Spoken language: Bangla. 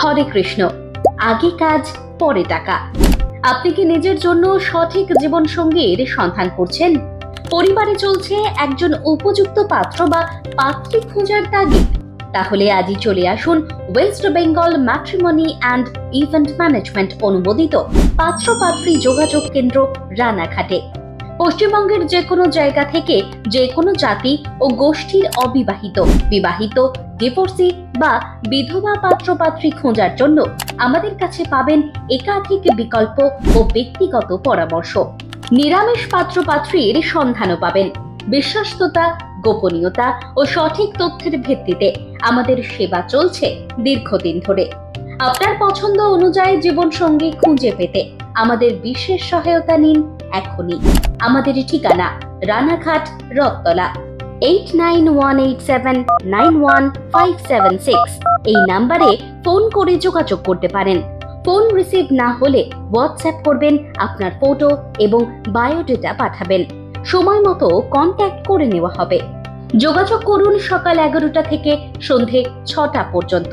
হরে কৃষ্ণ। আগে কাজ পরে টাকা। আপনি কি নিজের জন্য সঠিক জীবন সঙ্গীর সন্ধান করছেন? পরিবারে চলছে একজন উপযুক্ত পাত্র বা পাত্রী খোঁজার তাগিদ? তাহলে আজই চলে আসুন West Bengal matrimony and event management অনুমোদিত পাত্র পাত্রী যোগাযোগ কেন্দ্র রানাঘাটে। পশ্চিমবঙ্গের যে কোনো জায়গা থেকে যে কোনো জাতি ও গোষ্ঠীর অবিবাহিত, বিবাহিত, ডিভোর্সি বা বিধবা পাত্র পাত্রী খোঁজার জন্য আমাদের কাছে পাবেন একাধিক বিকল্প ও ব্যক্তিগত পরামর্শ। নিরামিষ পাত্র পাত্রীর সন্ধানও পাবেন। বিশ্বস্ততা, গোপনীয়তা ও সঠিক তথ্যের ভিত্তিতে আমাদের সেবা চলছে দীর্ঘদিন ধরে। আপনার পছন্দ অনুযায়ী জীবনসঙ্গী খুঁজে পেতে আমাদের বিশেষ সহায়তা নিন এখনই। আমাদের ঠিকানা রানাঘাট, রথতলা। 8918791576 এই নাম্বারে ফোন করে যোগাযোগ করতে পারেন। ফোন রিসিভ না হলে হোয়াটসঅ্যাপ করবেন, আপনার ফটো এবং বায়োডেটা পাঠাবেন। সময় মতো কন্ট্যাক্ট করে নেওয়া হবে। যোগাযোগ করুন সকাল 11টা থেকে সন্ধে 6টা পর্যন্ত।